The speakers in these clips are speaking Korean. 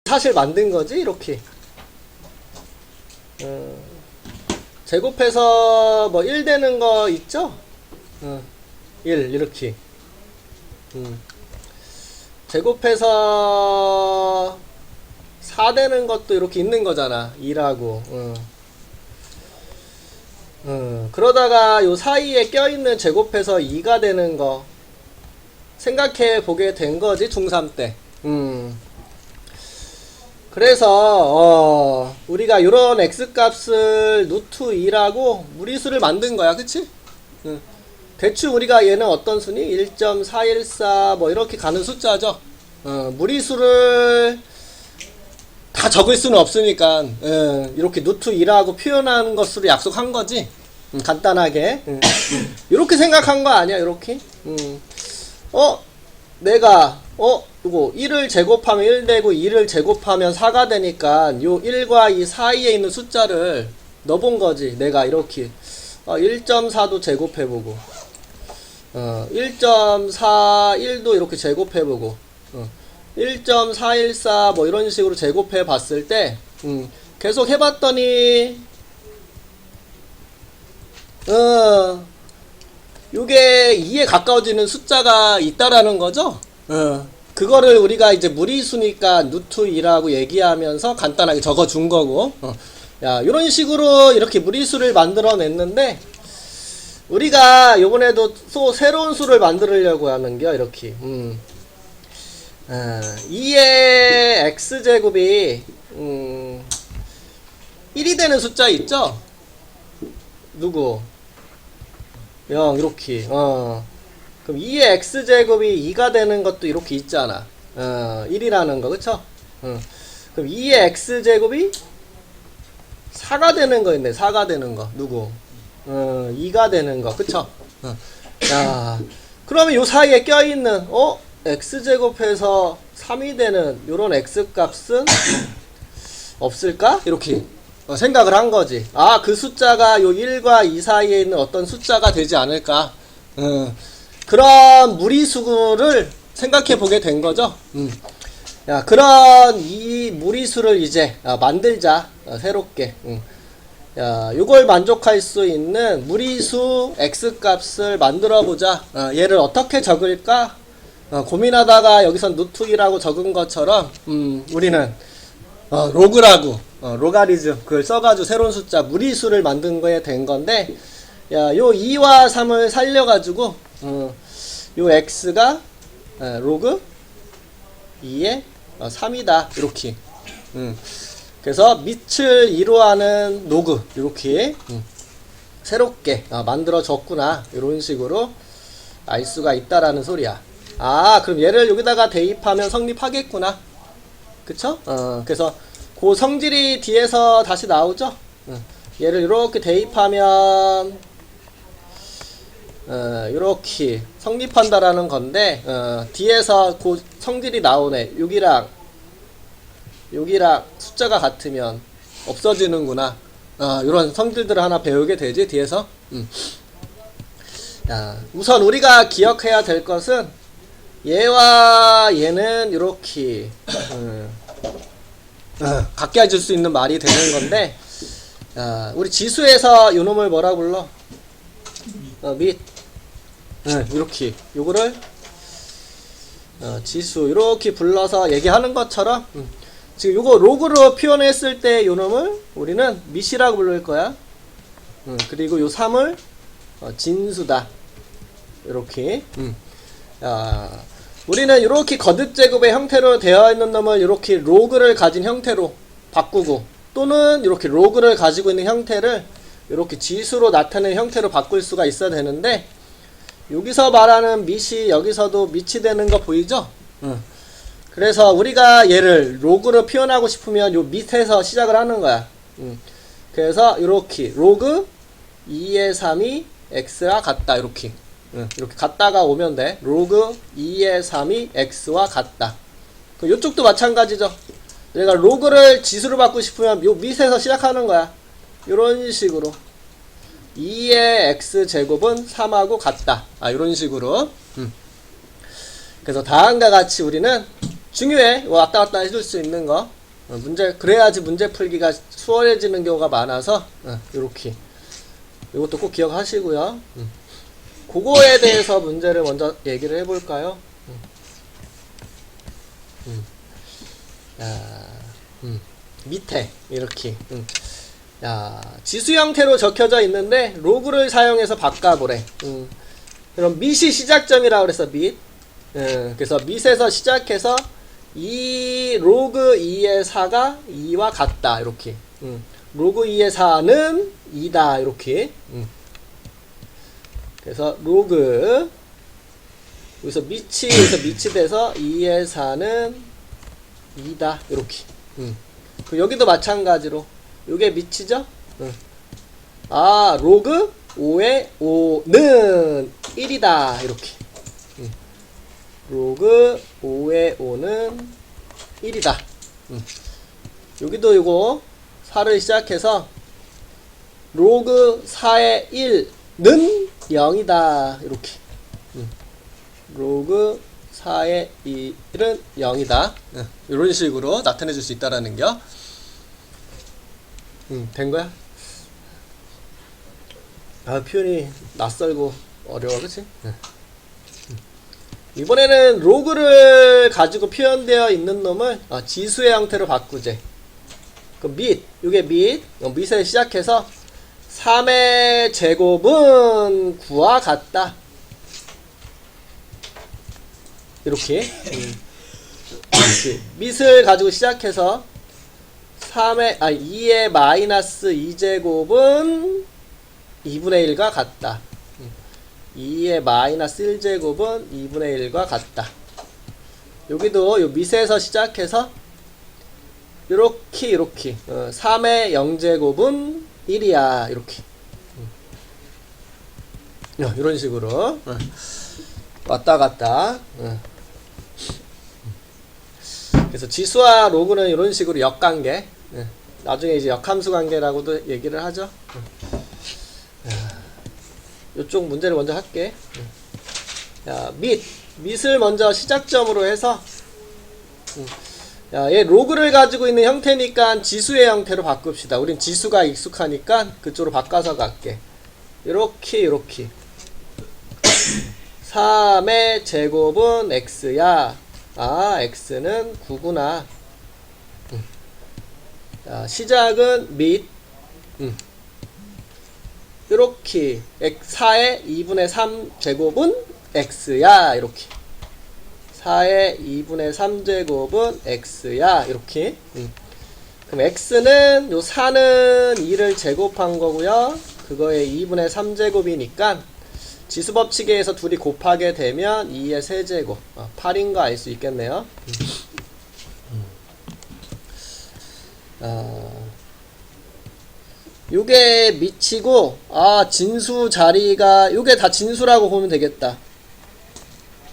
사실 만든 거지 이렇게. 제곱해서 뭐 1 되는 거 있죠? 1 이렇게. 제곱해서 4 되는 것도 이렇게 있는 거잖아. 2라고. 그러다가 요 사이에 껴있는 제곱해서 2가 되는 거 생각해 보게 된 거지, 중3 때. 그래서 우리가 요런 x값을 루트 2라고 무리수를 만든 거야. 그치? 대충 우리가 얘는 어떤 순위? 1.414 뭐 이렇게 가는 숫자죠. 무리수를 다 적을 수는 없으니까 이렇게 루트 2라고 표현한 것으로 약속한 거지. 간단하게 이렇게 생각한 거 아니야. 이렇게 내가 이거 1을 제곱하면 1 되고 2를 제곱하면 4가 되니까 요 1과 이 사이에 있는 숫자를 넣어본 거지. 내가 이렇게 1.4도 제곱해보고 1.41도 이렇게 제곱해보고 1.414 뭐 이런 식으로 제곱해 봤을 때 계속 해봤더니 요게 2에 가까워지는 숫자가 있다라는 거죠. 그거를 우리가 이제 무리수니까 루트 2라고 얘기하면서 간단하게 적어준 거고. 야, 요런 식으로 이렇게 무리수를 만들어냈는데 우리가 요번에도 또 새로운 수를 만들려고 하는겨. 이렇게 2의 x제곱이 1이 되는 숫자 있죠? 누구? 0 이렇게 그럼 2의 x제곱이 2가 되는 것도 이렇게 있잖아. 1이라는 거. 그쵸? 그럼 2의 x제곱이 4가 되는 거 있네. 4가 되는 거. 누구? 2가 되는 거. 그쵸? 야, 그러면 요 사이에 껴있는 x제곱해서 3이 되는 요런 x값은 없을까? 이렇게 생각을 한 거지. 아, 그 숫자가 요 1과 2 사이에 있는 어떤 숫자가 되지 않을까? 그런 무리수를 생각해 보게 된 거죠. 야, 그런 이 무리수를 이제 만들자. 새롭게. 야, 요걸 만족할 수 있는 무리수 x값을 만들어 보자. 얘를 어떻게 적을까? 고민하다가 여기선 루트이라고 적은 것처럼 우리는 로그라고 로가리즘 그걸 써가지고 새로운 숫자 무리수를 만든 거에 된 건데, 야, 요 2와 3을 살려가지고 요 x가 로그 2의 3이다 이렇게. 그래서 밑을 이루하는 로그 이렇게 새롭게 만들어졌구나 이런 식으로 알 수가 있다라는 소리야. 아, 그럼 얘를 여기다가 대입하면 성립하겠구나. 그쵸? 그래서 그 성질이 뒤에서 다시 나오죠. 얘를 이렇게 대입하면 이렇게 성립한다라는 건데, 뒤에서 그 성질이 나오네. 6이랑 숫자가 같으면 없어지는구나. 이런 성질들을 하나 배우게 되지 뒤에서. 야, 우선 우리가 기억해야 될 것은 얘와 얘는 이렇게 갖게 해줄 수 있는 말이 되는 건데, 우리 지수에서 요 놈을 뭐라 불러? 밑. 이렇게 요거를 지수 이렇게 불러서 얘기하는 것처럼 지금 요거 로그로 표현했을 때 요 놈을 우리는 밑이라고 부를 거야. 그리고 요 3을 진수다 이렇게. 우리는 이렇게 거듭제곱의 형태로 되어 있는 놈을 이렇게 로그를 가진 형태로 바꾸고, 또는 이렇게 로그를 가지고 있는 형태를 이렇게 지수로 나타내는 형태로 바꿀 수가 있어야 되는데, 여기서 말하는 밑이 여기서도 밑이 되는 거 보이죠? 그래서 우리가 얘를 로그로 표현하고 싶으면 요 밑에서 시작을 하는 거야. 그래서 이렇게 로그 2의 3이 x와 같다 이렇게. 이렇게 같다가 오면 돼. 로그 2의 3이 x와 같다. 요쪽도 마찬가지죠. 내가 로그를 지수로 바꾸고 싶으면 요 밑에서 시작하는 거야. 요런 식으로 2의 x제곱은 3하고 같다. 요런 식으로. 그래서 다음과 같이 우리는 중요해. 왔다 갔다 해줄 수 있는 거. 문제, 그래야지 문제 풀기가 수월해지는 경우가 많아서, 요렇게. 이것도 꼭 기억하시고요. 그거에 대해서 문제를 먼저 얘기를 해볼까요? 밑에, 이렇게. 야, 지수 형태로 적혀져 있는데, 로그를 사용해서 바꿔보래. 그럼 밑이 시작점이라고 그랬어, 밑. 그래서 밑에서 시작해서, 이 로그 2의 4가 2와 같다, 이렇게. 로그 2의 4는 2다, 이렇게. 그래서 로그 여기서 밑이 돼서 2의 4는 2다 이렇게. 그리고 여기도 마찬가지로 요게 밑이죠. 아 로그 5의 5는 1이다 이렇게. 로그 5의 5는 1이다. 여기도 요거 4를 시작해서 로그 4의 1는 0이다 이렇게. 로그 4의 1은 0이다 이런 식으로 나타내 줄 수 있다라는 겨. 된 거야? 아 표현이 낯설고 어려워 그치? 이번에는 로그를 가지고 표현되어 있는 놈을 지수의 형태로 바꾸재. 그 요게 밑에 시작해서 3의 제곱은 9와 같다. 이렇게. 밑을 가지고 시작해서 2의 마이너스 2제곱은 2분의 1과 같다. 2의 마이너스 1제곱은 2분의 1과 같다. 여기도 요 밑에서 시작해서 요렇게 3의 0제곱은 1이야 이렇게. 이런 식으로 왔다 갔다. 그래서 지수와 로그는 이런 식으로 역관계. 나중에 이제 역함수 관계라고도 얘기를 하죠. 이쪽 문제를 먼저 할게. 야, 밑을 먼저 시작점으로 해서 얘 로그를 가지고 있는 형태니까 지수의 형태로 바꿉시다. 우린 지수가 익숙하니까 그쪽으로 바꿔서 갈게. 이렇게 3의 제곱은 x야. 아 x는 9구나. 시작은 밑. 이렇게 4의 2분의 3 제곱은 x야 이렇게. 4의 2분의 3 제곱은 x야 이렇게. 그럼 x는 요 4는 2를 제곱한 거고요. 그거의 2분의 3 제곱이니까 지수법칙에서 둘이 곱하게 되면 2의 세제곱 8인 거 알 수 있겠네요. 요게 밑이고 진수 자리가 요게 다 진수라고 보면 되겠다.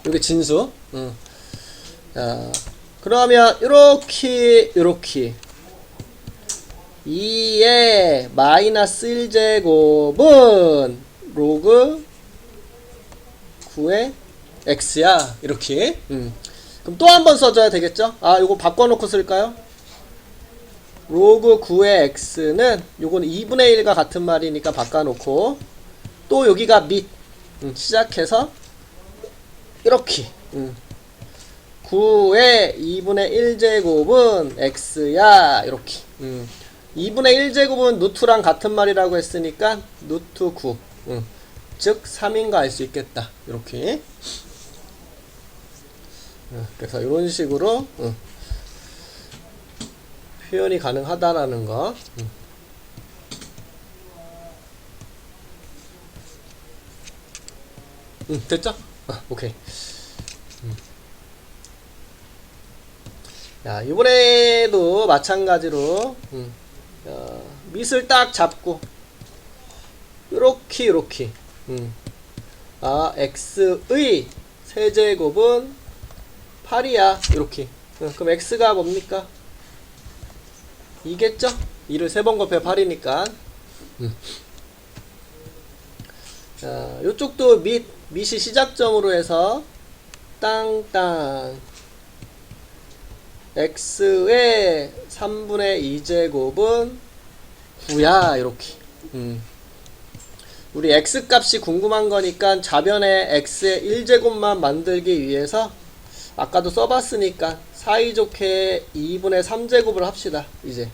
요게 진수. 그러면 요렇게 2의 마이너스 1제곱은 로그 9의 x야 이렇게. 그럼 또 한 번 써줘야 되겠죠? 요거 바꿔놓고 쓸까요? 로그 9의 x는 요거는 2분의 1과 같은 말이니까 바꿔놓고 또 여기가 밑 시작해서 이렇게 9의 2분의 1제곱은 x야 이렇게. 2분의 1제곱은 루트랑 같은 말이라고 했으니까 루트 9 즉 3인 거 알 수 있겠다 이렇게. 그래서 이런 식으로 표현이 가능하다라는 거. 됐죠? 오케이. 야, 이번에도 마찬가지로 밑을 딱 잡고 요렇게 x의 세제곱은 8이야 이렇게. 그럼 x가 뭡니까? 2겠죠? 2를 3번 곱해 8이니까. 자, 요쪽도 밑이 시작점으로 해서 땅땅 x의 3분의 2제곱은 9야 이렇게. 우리 x 값이 궁금한 거니까 좌변에 x의 1제곱만 만들기 위해서 아까도 써봤으니까 사이좋게 2분의 3제곱을 합시다 이제.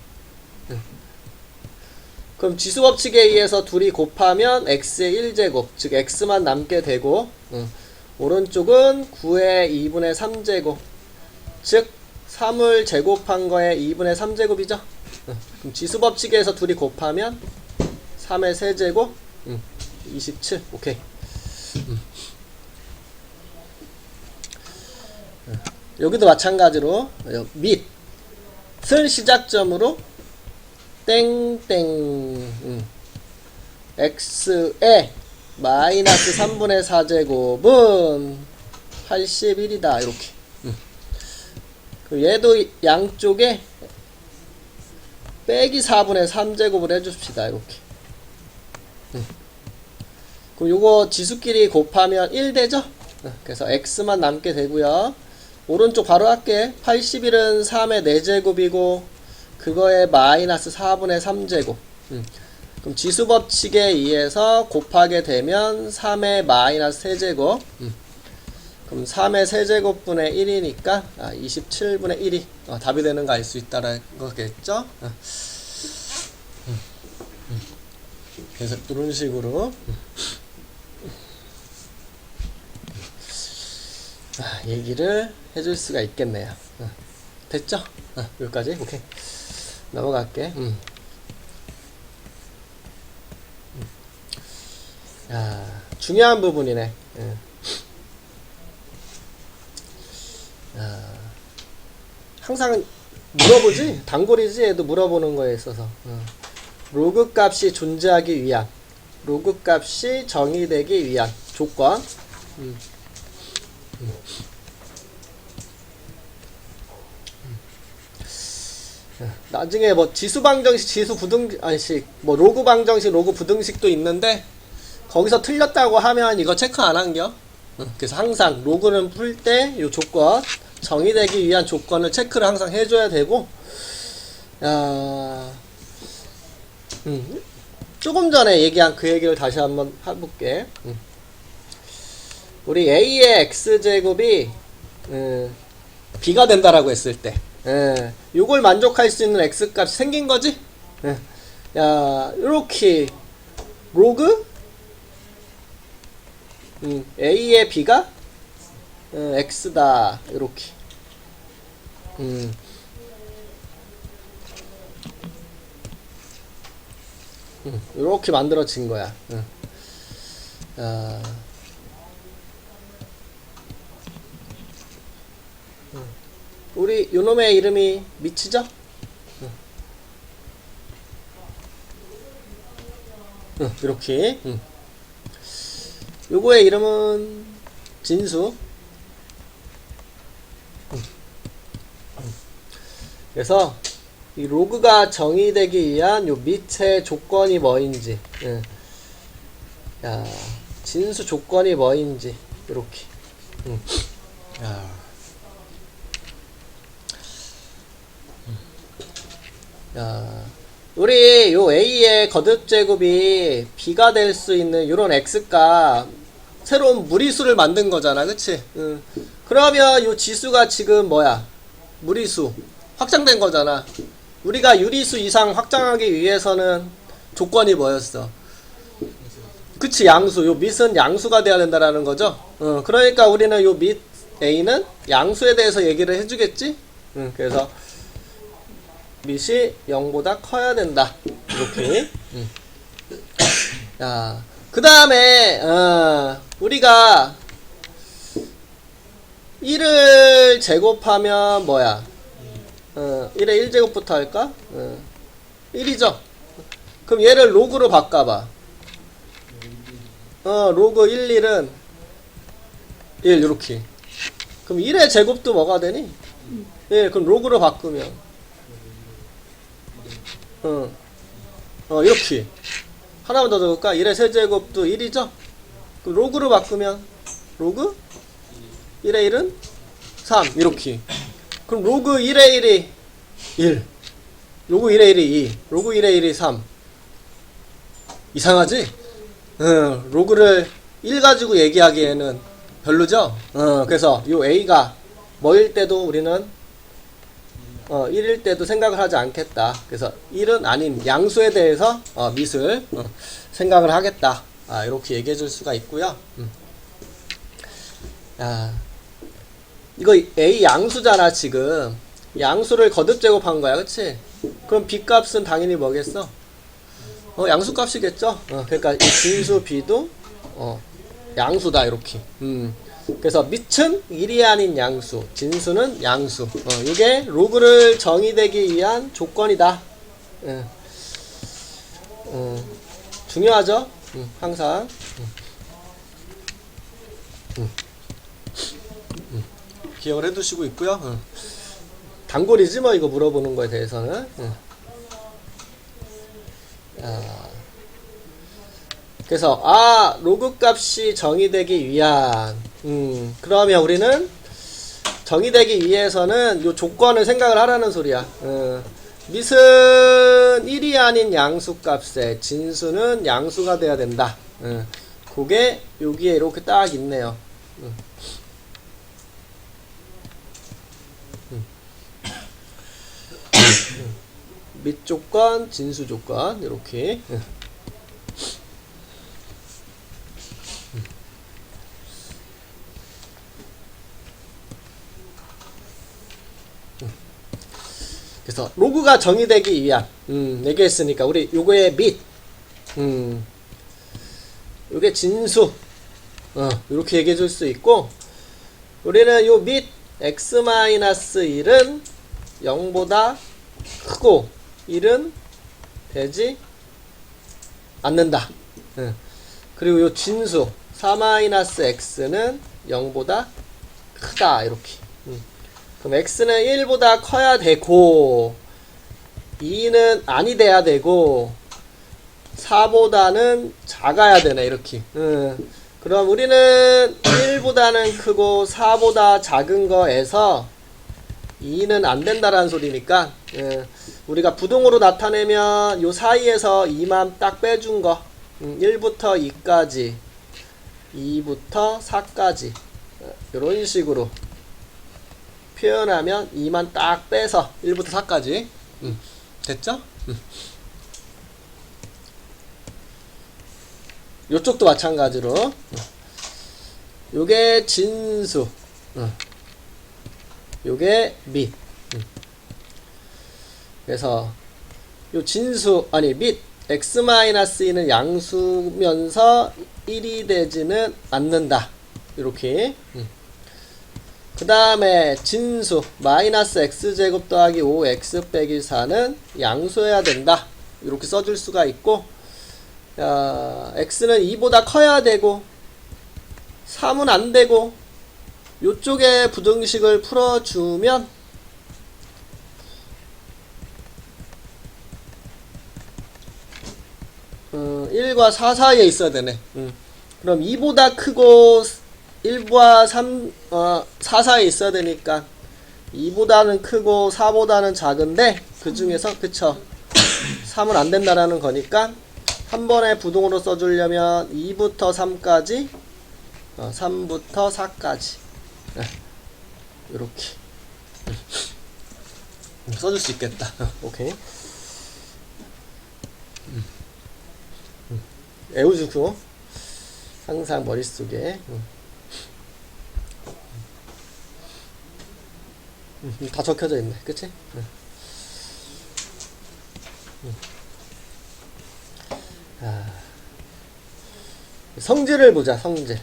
그럼 지수법칙에 의해서 둘이 곱하면 x의 1제곱 즉 x만 남게 되고, 오른쪽은 9의 2분의 3제곱 즉 3을 제곱한 거에 2분의 3제곱이죠. 그럼 지수법칙에서 둘이 곱하면 3의 세제곱 27. 오케이. 여기도 마찬가지로 밑을 시작점으로 땡땡 x의 마이너스 3분의 4제곱은 81이다 이렇게. 얘도 양쪽에 빼기 4분의 3제곱을 해줍시다 이렇게. 그럼 요거 지수끼리 곱하면 1 되죠? 그래서 x만 남게 되고요. 오른쪽 바로 할게. 81은 3의 4제곱이고 그거에 마이너스 4분의 3제곱. 그럼 지수법칙에 의해서 곱하게 되면 3의 마이너스 3제곱. 그럼 3의 세제곱분의 1이니까 27분의 1이 답이 되는 거 알 수 있다는 거겠죠? 그래서 이런 식으로 얘기를 해줄 수가 있겠네요. 됐죠? 여기까지? 오케이. 넘어갈게. 중요한 부분이네. 항상 물어보지? 단골이지? 얘도 물어보는 거에 있어서. 로그 값이 존재하기 위한, 로그 값이 정의되기 위한 조건. 나중에 뭐 지수 방정식, 지수 부등식, 뭐 로그 방정식, 로그 부등식도 있는데 거기서 틀렸다고 하면 이거 체크 안 한겨. 그래서 항상 로그는 풀 때 이 조건, 정의되기 위한 조건을 체크를 항상 해줘야 되고, 조금 전에 얘기한 그 얘기를 다시 한번 해볼게. 우리 a의 x제곱이 b가 된다라고 했을 때, 요걸 만족할 수 있는 x값이 생긴 거지? 요렇게 로그 a의 b가 x다 요렇게. 요렇게 만들어진 거야. 우리 요놈의 이름이 미치죠? 이렇게. 요거의 이름은 진수. 그래서 이 로그가 정의되기 위한 요 밑에 조건이 뭐인지, 진수 조건이 뭐인지 이렇게. 우리 요 a의 거듭제곱이 b가 될 수 있는 요런 x값 새로운 무리수를 만든 거잖아, 그치? 그러면 요 지수가 지금 뭐야? 무리수 확장된 거잖아. 우리가 유리수 이상 확장하기 위해서는 조건이 뭐였어? 그치, 양수. 요 밑은 양수가 돼야 된다라는 거죠. 그러니까 우리는 요 밑 a는 양수에 대해서 얘기를 해주겠지? 그래서 밑이 0보다 커야 된다 이렇게. 그 다음에 우리가 1을 제곱하면 뭐야? 1의 1제곱부터 할까? 1이죠. 그럼 얘를 로그로 바꿔봐. 로그 1, 1은 1 이렇게. 그럼 1의 제곱도 뭐가 되니? 1. 그럼 로그로 바꾸면 이렇게. 하나만 더 적을까? 1의 세제곱도 1이죠? 그럼 로그로 바꾸면 로그 1의 1은 3 이렇게. 그럼 로그 1의 1이 1, 로그 1의 1이 2, 로그 1의 1이 3. 이상하지? 로그를 1 가지고 얘기하기에는 별로죠? 그래서 요 A가 뭐일 때도 우리는 1일 때도 생각을 하지 않겠다. 그래서 1은 아닌 양수에 대해서 미술 생각을 하겠다. 이렇게 얘기해 줄 수가 있고요. 이거 A 양수잖아. 지금 양수를 거듭 제곱한 거야. 그치? 그럼 B 값은 당연히 뭐겠어? 양수 값이겠죠? 그러니까 이 진수 B도 양수다. 이렇게. 그래서 밑은 1이 아닌 양수, 진수는 양수. 이게 로그를 정의되기 위한 조건이다. 중요하죠? 항상. 기억을 해두시고 있고요. 단골이지 뭐 이거 물어보는 거에 대해서는. 그래서 로그 값이 정의되기 위한 그러면 우리는 정의되기 위해서는 요 조건을 생각을 하라는 소리야. 밑은 1이 아닌 양수 값에 진수는 양수가 돼야 된다. 그게 여기에 이렇게 딱 있네요. 밑 조건, 진수 조건 이렇게. 그래서 로그가 정의되기 위한 얘기했으니까 우리 요거의 밑 요게 진수 이렇게 얘기해 줄 수 있고, 우리는 요 밑 x-1은 0보다 크고 1은 되지 않는다. 그리고 요 진수 4-x는 0보다 크다. 이렇게. 그럼 x는 1보다 커야 되고 2는 아니 돼야 되고 4보다는 작아야 되네. 이렇게. 그럼 우리는 1보다는 크고 4보다 작은 거에서 2는 안 된다라는 소리니까, 우리가 부동으로 나타내면 요 사이에서 2만 딱 빼준 거, 1부터 2까지 2부터 4까지 이런 식으로 표현하면 2만 딱 빼서 1부터 4까지. 됐죠? 요쪽도 마찬가지로 요게 진수, 요게 밑. 그래서 요 진수 밑 x-2는 양수면서 1이 되지는 않는다. 이렇게. 그 다음에 진수 마이너스 x제곱 더하기 5x 빼기 4는 양수여야 된다. 이렇게 써줄 수가 있고, x는 2보다 커야 되고 3은 안 되고, 요쪽에 부등식을 풀어주면 1과 4 사이에 있어야 되네. 그럼 2보다 크고 1과 4 사이에 있어야 되니까 2보다는 크고 4보다는 작은데 그 중에서 그쵸 3은 안 된다라는 거니까 한 번에 부동으로 써주려면 2부터 3까지 3부터 4까지 이렇게 써줄 수 있겠다. 오케이. 애우주고 항상 머릿속에 다 적혀져 있네. 그치? 성질을 보자. 성질.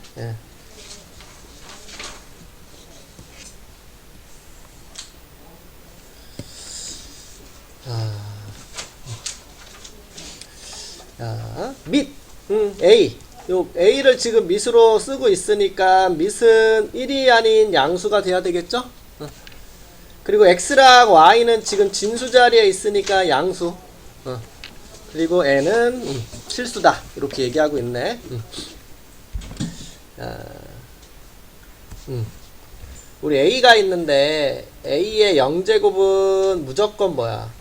밑 A. 요 A를 지금 밑으로 쓰고 있으니까 밑은 1이 아닌 양수가 돼야 되겠죠? 그리고 X랑 Y는 지금 진수 자리에 있으니까 양수. 그리고 N은 실수다. 이렇게 얘기하고 있네. 우리 A가 있는데 a의 0제곱은 무조건 뭐야?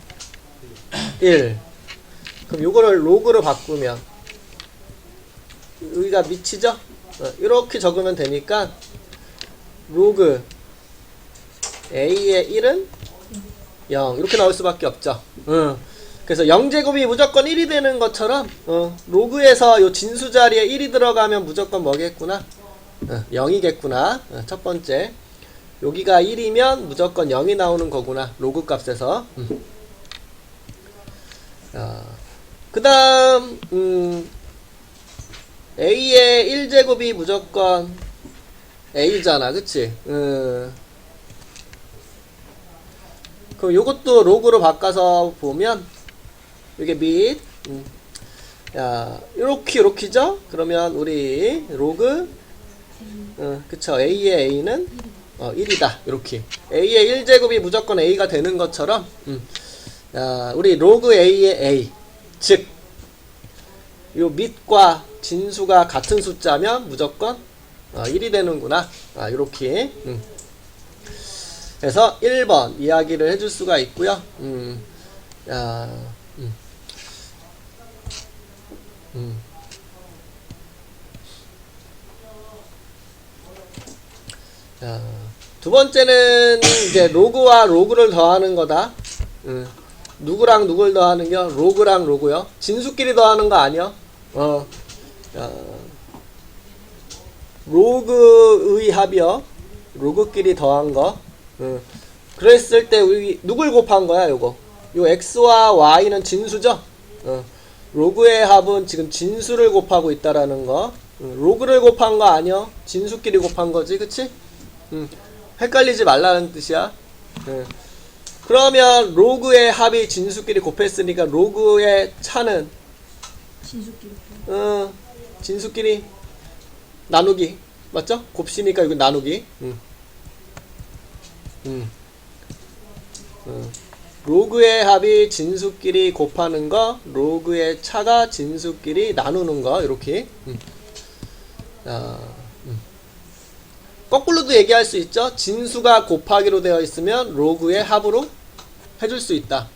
1. 그럼 요거를 로그로 바꾸면 여기가 미치죠? 이렇게 적으면 되니까 로그 a의 1은 0 이렇게 나올 수밖에 없죠. 그래서 0제곱이 무조건 1이 되는 것처럼 로그에서 요 진수 자리에 1이 들어가면 무조건 뭐겠구나? 0이겠구나. 첫 번째 여기가 1이면 무조건 0이 나오는 거구나. 로그 값에서. 그 다음 a의 1제곱이 무조건 a잖아. 그치? 그럼 요것도 로그로 바꿔서 보면 이게 및 요렇게죠? 그러면 우리 로그 그쵸, a의 a는 1이다. 이렇게 a의 1제곱이 무조건 a가 되는 것처럼 우리 로그 a의 a, 즉 요 밑과 진수가 같은 숫자면 무조건 1이 되는구나. 이렇게 그래서 1번 이야기를 해줄 수가 있고요. 두 번째는 이제 로그와 로그를 더하는 거다. 누구랑 누굴 더하는 겨? 로그랑 로그요. 진수끼리 더하는 거 아니요? 로그의 합이요. 로그끼리 더한 거. 그랬을 때 우리 누굴 곱한 거야, 요거? 요 x와 y는 진수죠? 로그의 합은 지금 진수를 곱하고 있다라는 거. 로그를 곱한 거 아니요? 진수끼리 곱한 거지, 그치? 헷갈리지 말라는 뜻이야. 그러면 로그의 합이 진수끼리 곱했으니까 로그의 차는 진수끼리. 진수끼리 나누기. 맞죠? 곱시니까 이거 나누기. 로그의 합이 진수끼리 곱하는 거, 로그의 차가 진수끼리 나누는 거, 이렇게. 거꾸로도 얘기할 수 있죠. 진수가 곱하기로 되어 있으면 로그의 합으로 해줄 수 있다.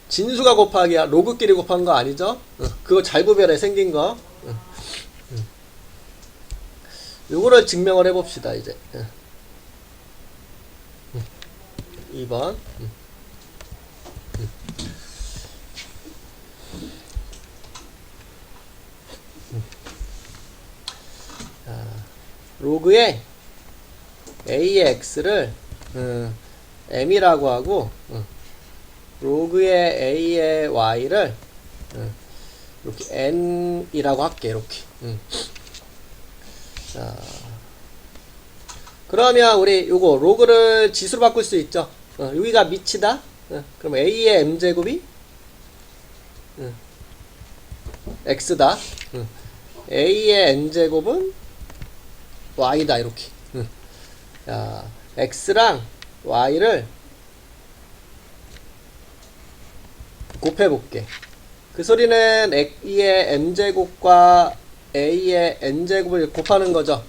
진수가 곱하기야. 로그끼리 곱한 거 아니죠? 그거 잘 구별해, 생긴 거. 요거를 증명을 해봅시다, 이제. 2번. 로그의 a의 x를 m이라고 하고 로그의 a의 y를 이렇게 n이라고 할게. 이렇게. 자, 그러면 우리 요거 로그를 지수로 바꿀 수 있죠. 여기가 밑이다. 그럼 a의 m제곱이 x다. a의 n제곱은 y다. 이렇게. 자, x랑 y를 곱해볼게. 그 소리는 a의 m제곱과 a의 n제곱을 곱하는 거죠.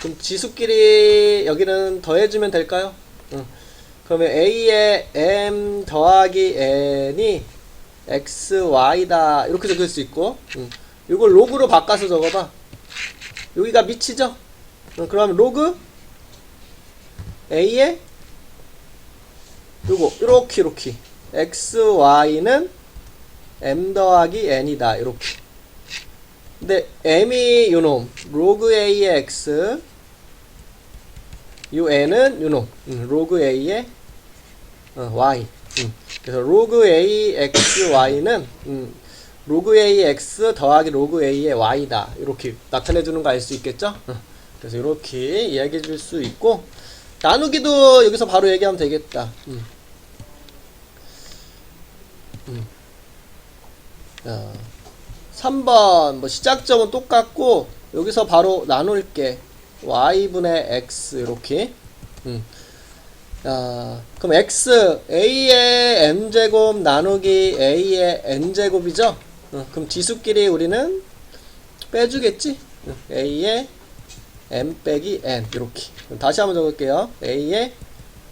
그럼 지수끼리 여기는 더해주면 될까요? 그러면 a의 m 더하기 n이 xy다. 이렇게 적을 수 있고, 이걸 로그로 바꿔서 적어봐. 여기가 밑이죠? 그러면 로그 a의 요거 이렇게 xy는 m 더하기 n이다. 이렇게. 근데 m이 요놈 로그 a의 x, 요 n은 요놈 로그 a의 y. 그래서 로그 a x y는 로그 a x 더하기 로그 a의 y다. 이렇게 나타내 주는 거 알 수 있겠죠? 그래서 이렇게 이야기해 줄 수 있고, 나누기도 여기서 바로 얘기하면 되겠다. 3번 뭐 시작점은 똑같고 여기서 바로 나눌게. y분의 x 이렇게. 그럼 x a의 m제곱 나누기 a의 n제곱이죠. 그럼 지수끼리 우리는 빼주겠지. a의 m 빼기 n 이렇게. 다시 한번 적을게요. a의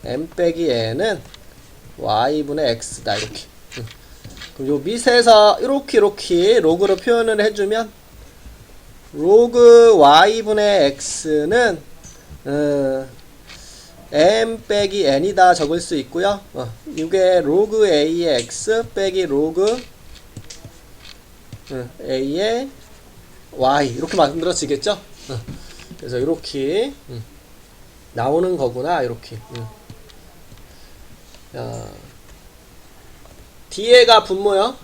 m 빼기 n은 y분의 x다 이렇게. 그럼 요 밑에서 이렇게 로그로 표현을 해주면 로그 y분의 x는 m 빼기 n이다 적을 수 있고요. 이게 로그 a의 x 빼기 로그 a의 y 이렇게 만들어지겠죠. 그래서 이렇게 나오는 거구나 이렇게. 뒤에가 분모요.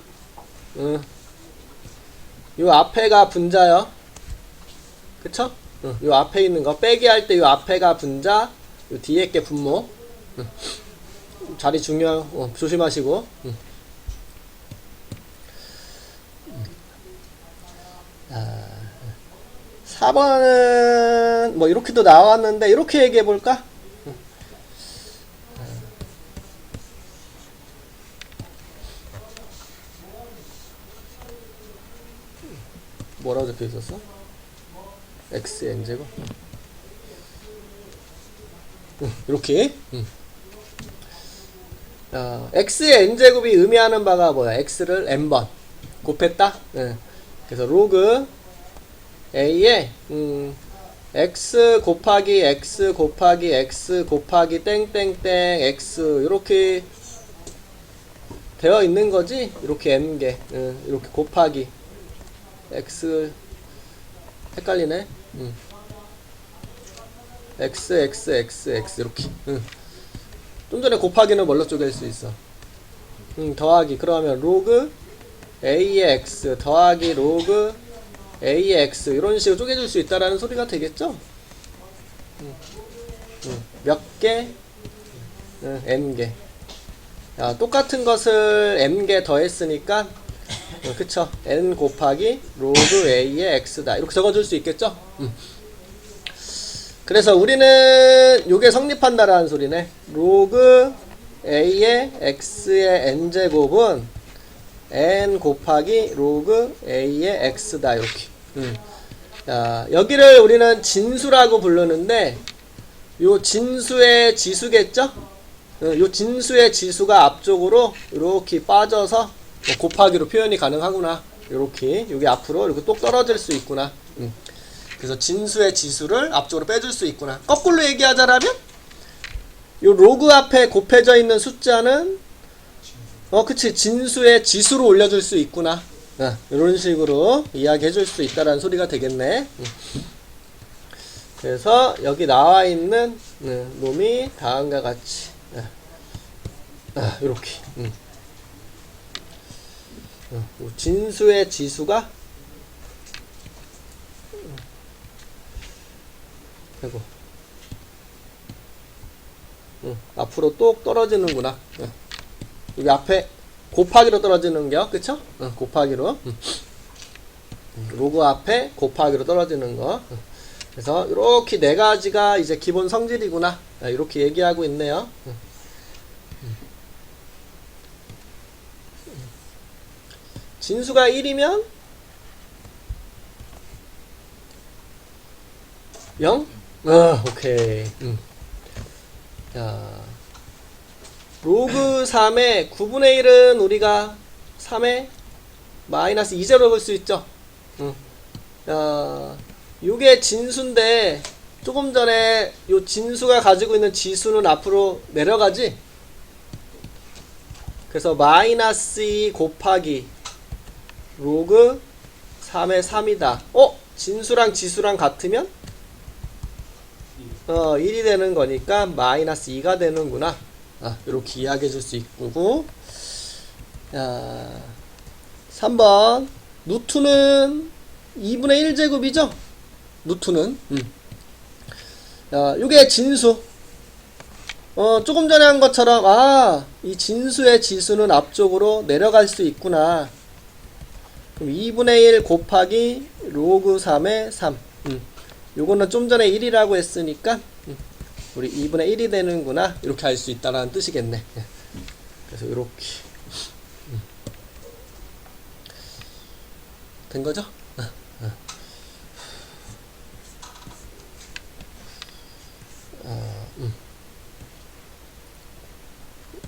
요 앞에가 분자요. 그쵸? 요 앞에 있는 거 빼기 할 때 요 앞에가 분자, 요 뒤에 게 분모. 자리 중요해요. 조심하시고. 4번은 뭐 이렇게도 나왔는데 이렇게 얘기해 볼까? 뭐라고 적혀 있었어? xn제곱 이렇게 x의 n제곱이 의미하는 바가 뭐야? x를 n번 곱했다? 그래서 로그 a에 x 곱하기 x 곱하기 x 곱하기 땡땡땡 x 이렇게 되어 있는 거지? 이렇게 n개 이렇게 곱하기 x 헷갈리네. x x x x 이렇게. 좀 전에 곱하기는 뭘로 쪼갤 수 있어? 더하기. 그러면 로그 a의 x 더하기 로그 a의 x 이런 식으로 쪼개줄 수 있다라는 소리가 되겠죠? 몇 개? n개. 똑같은 것을 n개 더했으니까 그쵸? n 곱하기 로그 a의 x다 이렇게 적어줄 수 있겠죠? 그래서 우리는 요게 성립한다라는 소리네. 로그 a의 x의 n제곱은 n 곱하기 로그 a의 x다 이렇게. 여기를 우리는 진수라고 부르는데 요 진수의 지수겠죠? 요 진수의 지수가 앞쪽으로 이렇게 빠져서 곱하기로 표현이 가능하구나. 요렇게 여기 앞으로 이렇게 똑 떨어질 수 있구나. 그래서 진수의 지수를 앞쪽으로 빼줄 수 있구나. 거꾸로 얘기하자라면 요 로그 앞에 곱해져 있는 숫자는 그치 진수의 지수로 올려줄 수 있구나. 이런 식으로 이야기해 줄 수 있다라는 소리가 되겠네. 그래서 여기 나와 있는 놈이 다음과 같이 이렇게 진수의 지수가 아이고 앞으로 똑 떨어지는구나. 여기 앞에 곱하기로 떨어지는겨 그쵸? 곱하기로 로그 앞에 곱하기로 떨어지는 거. 그래서 이렇게 네 가지가 이제 기본 성질이구나 이렇게 얘기하고 있네요. 진수가 1이면 0? 오케이. 자, 로그 3의 9분의 1은 우리가 3의 마이너스 2제로 볼 수 있죠. 요게 진수인데 조금 전에 요 진수가 가지고 있는 지수는 앞으로 내려가지. 그래서 마이너스 2 곱하기 로그 3의 3이다. 진수랑 지수랑 같으면 1이 되는 거니까 마이너스 2가 되는구나. 이렇게 이야기해 줄 수 있고. 3번 루트는 2분의 1제곱이죠? 루트는 요게 진수. 조금 전에 한 것처럼 이 진수의 지수는 앞쪽으로 내려갈 수 있구나. 그럼 2분의 1 곱하기 로그 3의 3. 요거는 좀 전에 1이라고 했으니까 우리 2분의 1이 되는구나. 이렇게 할 수 있다라는 뜻이겠네. 그래서 이렇게 된 거죠?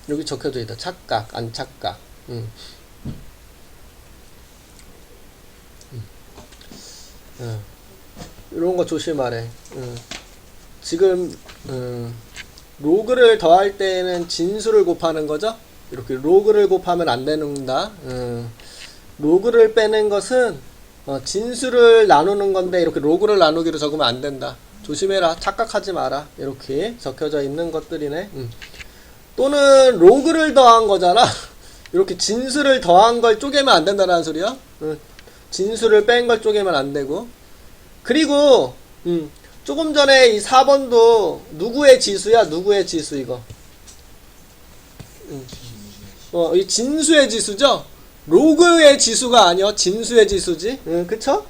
여기 적혀져 있다. 착각, 안 착각. 이런 거 조심하래. 지금 로그를 더할 때는 진수를 곱하는 거죠. 이렇게 로그를 곱하면 안 되는다. 로그를 빼는 것은 진수를 나누는 건데 이렇게 로그를 나누기로 적으면 안 된다. 조심해라. 착각하지 마라. 이렇게 적혀져 있는 것들이네. 또는 로그를 더한 거잖아. 이렇게 진수를 더한 걸 쪼개면 안 된다는 소리야. 진수를 뺀 걸 쪼개면 안 되고. 그리고 조금 전에 이 4번도 누구의 지수야? 누구의 지수 이거? 이 진수의 지수죠? 로그의 지수가 아니야. 진수의 지수지. 그쵸?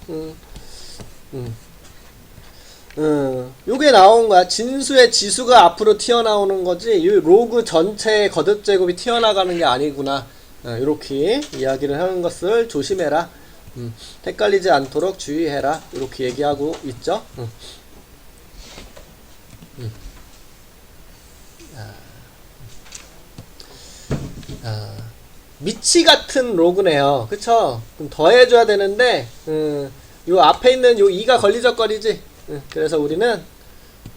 요게 나온 거야. 진수의 지수가 앞으로 튀어나오는 거지. 이 로그 전체의 거듭 제곱이 튀어나가는 게 아니구나. 이렇게 이야기를 하는 것을 조심해라. 헷갈리지 않도록 주의해라. 이렇게 얘기하고 있죠. 미치 같은 로그네요. 그쵸? 그럼 더해줘야 되는데, 요 앞에 있는 요 2가 걸리적거리지. 그래서 우리는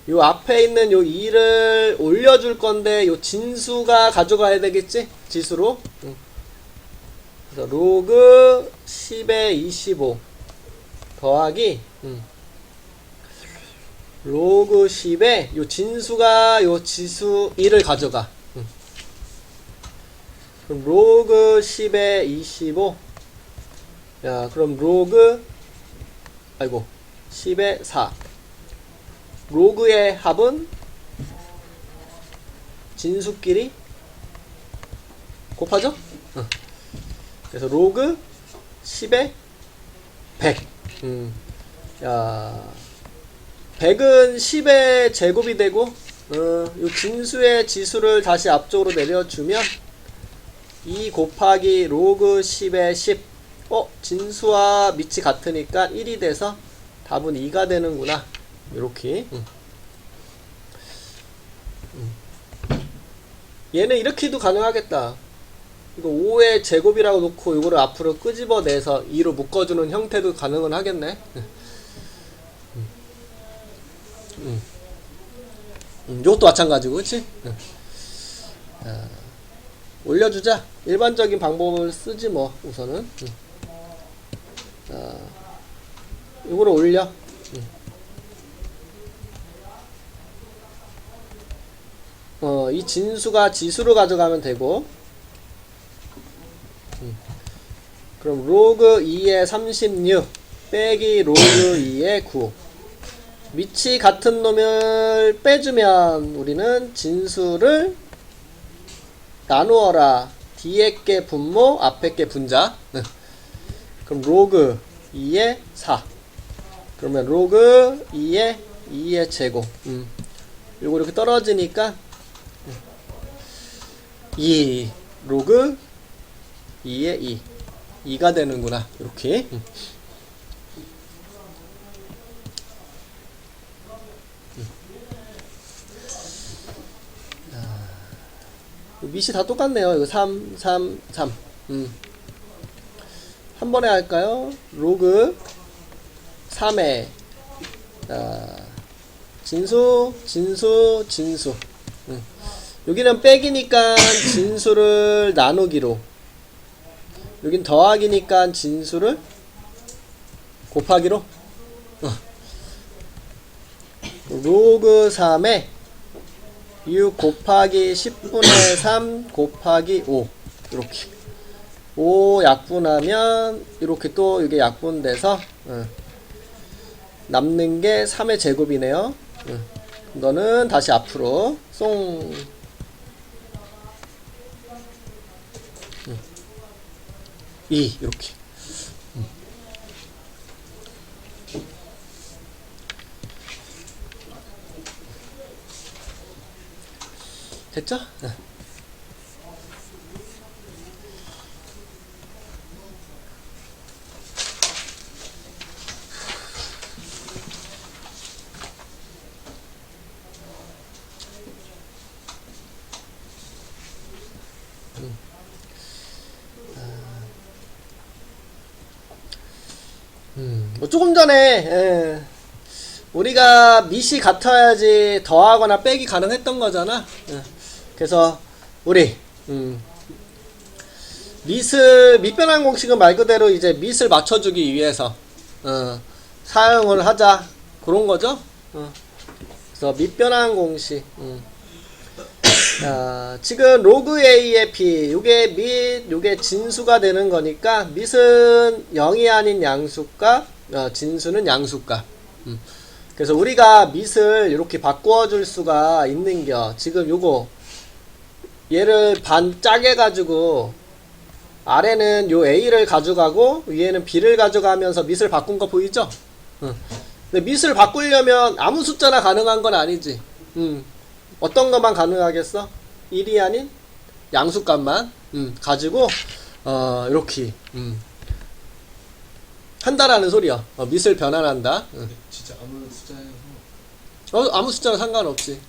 요 앞에 있는 요 2를 올려줄 건데, 요 진수가 가져가야 되겠지? 지수로. 그래서 로그 10에 25 더하기, 로그 10에 요 진수가 요 지수 2를 가져가. 그럼 로그 10에 25. 야, 그럼 로그 10에 4. 로그의 합은 진수끼리 곱하죠? 그래서 로그 10에 100. 야, 100은 10의 제곱이 되고, 요 진수의 지수를 다시 앞쪽으로 내려주면 2 곱하기 로그 10에 10. 진수와 밑이 같으니까 1이 돼서 답은 2가 되는구나. 이렇게. 얘는 이렇게도 가능하겠다. 이거 5의 제곱이라고 놓고 이거를 앞으로 끄집어내서 2로 묶어주는 형태도 가능은 하겠네. 이것도 마찬가지고, 그치? 올려주자. 일반적인 방법을 쓰지 뭐 우선은. 이거를 올려. 이 진수가 지수로 가져가면 되고, 그럼 로그 2에 36 빼기 로그 2에 9. 밑이 같은 놈을 빼주면 우리는 진수를 나누어라. 뒤에 게 분모, 앞에 게 분자. 그럼 로그 2에 4. 그러면 로그 2의 제곱. 요거 이렇게 떨어지니까 2 로그 2의 2. 2가 되는구나. 이렇게. 밑이 다 똑같네요. 이거 3, 3, 3. 한 번에 할까요? 로그 3에 진수, 진수, 진수. 여기는 빼기니까 진수를 나누기로, 여긴 더하기니까 진수를 곱하기로. 로그 3에 6 곱하기 10분의 3 곱하기 5. 이렇게 5 약분하면 이렇게 또 이게 약분돼서 남는 게 3의 제곱이네요. 이거는 다시 앞으로 송. 2 이렇게. 됐죠? 뭐 조금 전에 우리가 밑이 같아야지 더하거나 빼기 가능했던 거잖아. 그래서 우리 밑변환 공식은 말 그대로 이제 밑을 맞춰주기 위해서 사용을 하자 그런 거죠. 그래서 밑변환 공식. 지금 로그 A의 B 요게 밑 요게 진수가 되는 거니까 밑은 0이 아닌 양수값, 진수는 양수값. 그래서 우리가 밑을 이렇게 바꾸어 줄 수가 있는겨. 지금 요거 얘를 반 짜게 가지고 아래는 요 A를 가져가고 위에는 B를 가져가면서 밑을 바꾼 거 보이죠? 근데 밑을 바꾸려면 아무 숫자나 가능한 건 아니지. 어떤 것만 가능하겠어? 1이 아닌 양수값만 가지고 이렇게 한다라는 소리야. 밑을 변환한다. 진짜 아무 숫자예요. 아무 숫자는 상관없지.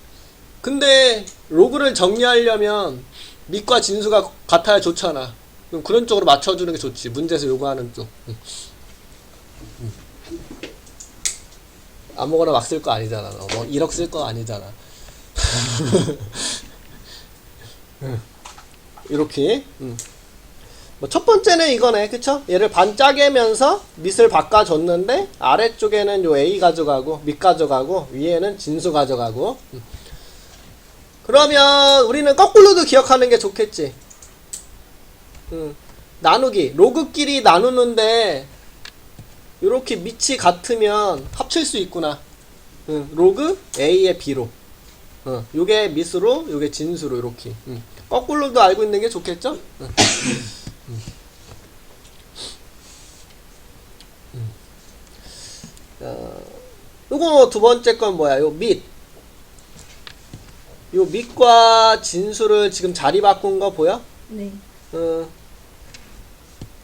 근데 로그를 정리하려면 밑과 진수가 같아야 좋잖아. 그럼 그런 쪽으로 맞춰주는 게 좋지. 문제에서 요구하는 쪽. 아무거나 막 쓸 거 아니잖아. 뭐 1억 쓸 거 아니잖아. 이렇게. 뭐 첫 번째는 이거네. 그쵸? 얘를 반 짜게면서 밑을 바꿔줬는데 아래쪽에는 요 A 가져가고 밑 가져가고 위에는 진수 가져가고. 그러면 우리는 거꾸로도 기억하는 게 좋겠지. 나누기. 로그끼리 나누는데 요렇게 밑이 같으면 합칠 수 있구나. 로그 A의 B로. 요게 밑으로 요게 진수로 이렇게. 거꾸로도 알고 있는 게 좋겠죠? 요거 두 번째 건 뭐야? 요 밑. 요 밑과 진수를 지금 자리 바꾼 거 보여? 네.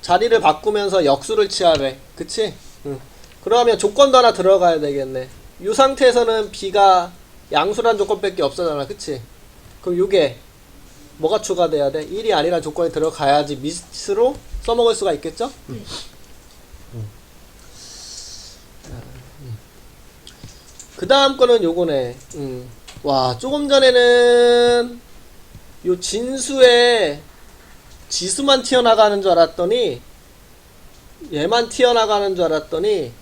자리를 바꾸면서 역수를 취하래. 그치? 그러면 조건도 하나 들어가야 되겠네. 이 상태에서는 B가 양수란 조건밖에 없어잖아. 그치? 그럼 요게 뭐가 추가돼야 돼? 1이 아니란 조건이 들어가야지 밑으로 써먹을 수가 있겠죠? 네. 그 다음 거는 요거네. 와, 조금 전에는 요 진수에 지수만 튀어나가는 줄 알았더니 얘만 튀어나가는 줄 알았더니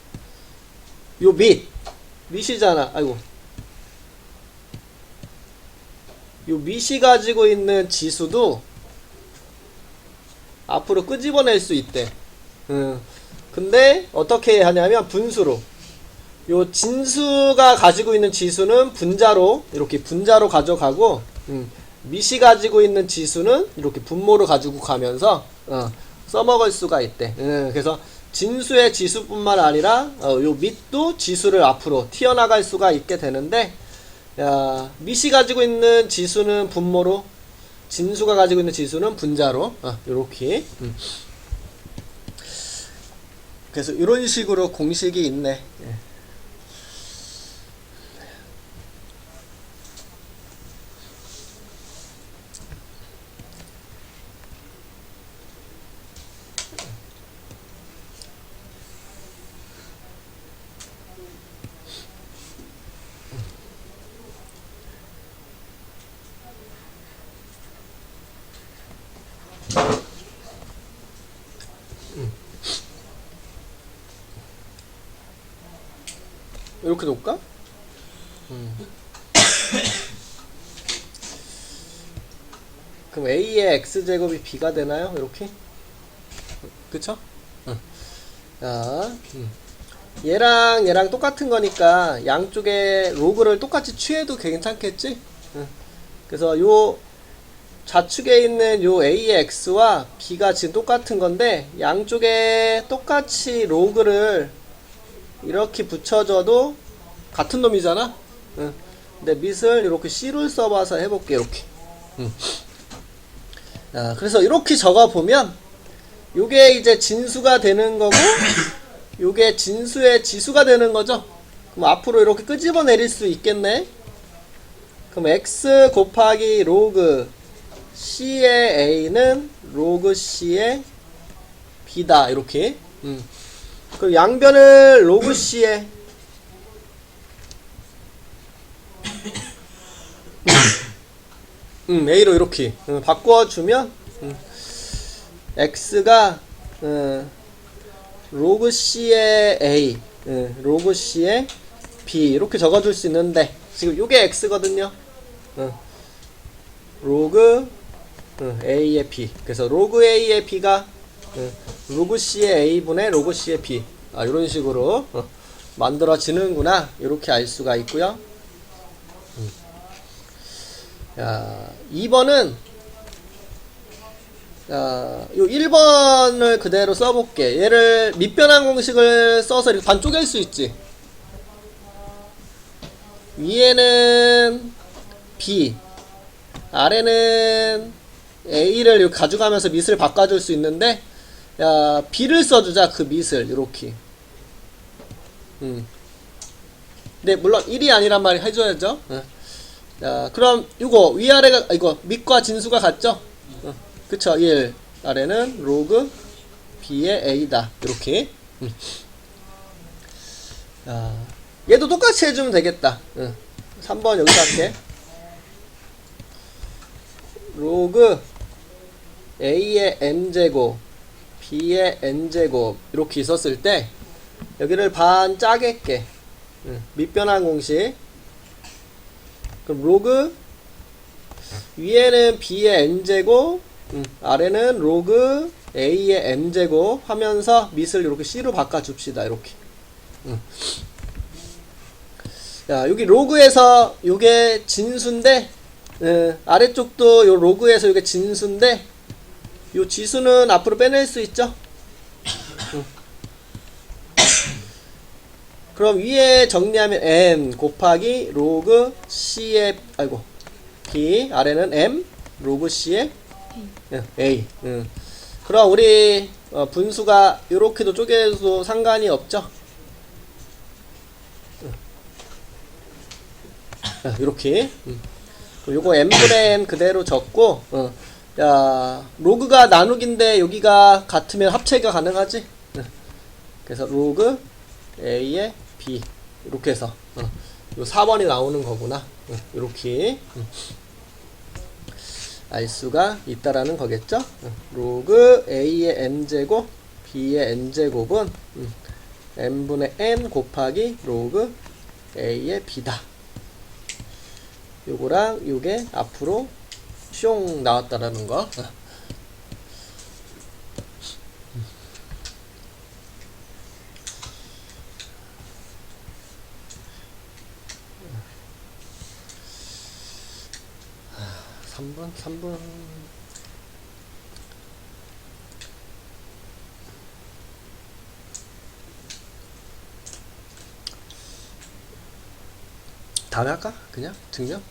요 밑이잖아. 아이고, 요 밑이 가지고 있는 지수도 앞으로 끄집어낼 수 있대. 근데 어떻게 하냐면 분수로. 요 진수가 가지고 있는 지수는 분자로 이렇게 분자로 가져가고 밑이 가지고 있는 지수는 이렇게 분모로 가지고 가면서 써먹을 수가 있대. 그래서 진수의 지수뿐만 아니라 요 밑도 지수를 앞으로 튀어나갈 수가 있게 되는데, 밑이 가지고 있는 지수는 분모로, 진수가 가지고 있는 지수는 분자로 요렇게. 그래서 이런 식으로 공식이 있네. 이렇게 놓을까? 그럼 A의 X제곱이 B가 되나요? 이렇게? 그쵸? 자, 얘랑 얘랑 똑같은 거니까 양쪽에 로그를 똑같이 취해도 괜찮겠지? 그래서 요 좌측에 있는 요 A의 X와 B가 지금 똑같은 건데 양쪽에 똑같이 로그를 이렇게 붙여줘도 같은 놈이잖아? 근데 밑을 이렇게 C를 써봐서 해볼게. 이렇게. 그래서 이렇게 적어보면 요게 이제 진수가 되는 거고 요게 진수의 지수가 되는 거죠. 그럼 앞으로 이렇게 끄집어 내릴 수 있겠네. 그럼 X 곱하기 로그 C의 A는 로그 C의 B다. 이렇게. 그리고 양변을 로그 C에 A로 이렇게 바꿔주면 X가 로그 C의 A, 로그 C의 B 이렇게 적어줄 수 있는데 지금 요게 X거든요. 로그 A의 B. 그래서 로그 A의 B가 로그 C의 A분의 로그 C의 B. 이런 식으로 만들어지는구나. 이렇게 알 수가 있고요. 야, 2번은 요 1번을 그대로 써볼게. 얘를 밑변환 공식을 써서 이렇게 반 쪼갤 수 있지. 위에는 B, 아래는 A를 이렇게 가져가면서 밑을 바꿔줄 수 있는데, 야, B를 써주자. 그 밑을 이렇게. 근데 물론 1이 아니란 말 해줘야죠. 자, 그럼 이거 위아래가 이거 밑과 진수가 같죠? 그쵸. 1 아래는 로그 B의 A다. 이렇게. 얘도 똑같이 해주면 되겠다. 3번 여기서 할게. 로그 A의 N제곱 B의 N제곱 이렇게 있었을 때 여기를 반 짜겠게. 밑변환 공식. 그럼 로그 위에는 B의 N제곱 아래는 로그 A의 N제곱 하면서 밑을 이렇게 C로 바꿔줍시다. 이렇게. 자, 여기 로그에서 요게 진수인데 아래쪽도 요 로그에서 요게 진수인데 요 지수는 앞으로 빼낼 수 있죠? 그럼 위에 정리하면 n 곱하기 로그 c의 B 아래는 m 로그 c의 a. 그럼 우리 분수가 이렇게도 쪼개도 상관이 없죠? 이렇게. 요거 m분의 n 그대로 적고 야, 로그가 나누기인데 여기가 같으면 합체가 가능하지? 그래서 로그 a의 b 이렇게 해서 요 4번이 나오는 거구나. 이렇게 알 수가 있다라는 거겠죠? 로그 a의 n제곱 b의 n제곱은 n분의 n 곱하기 로그 a의 b다. 요거랑 요게 앞으로 숑 나왔다라는 거. 3번 다음에 할까? 그냥 증명?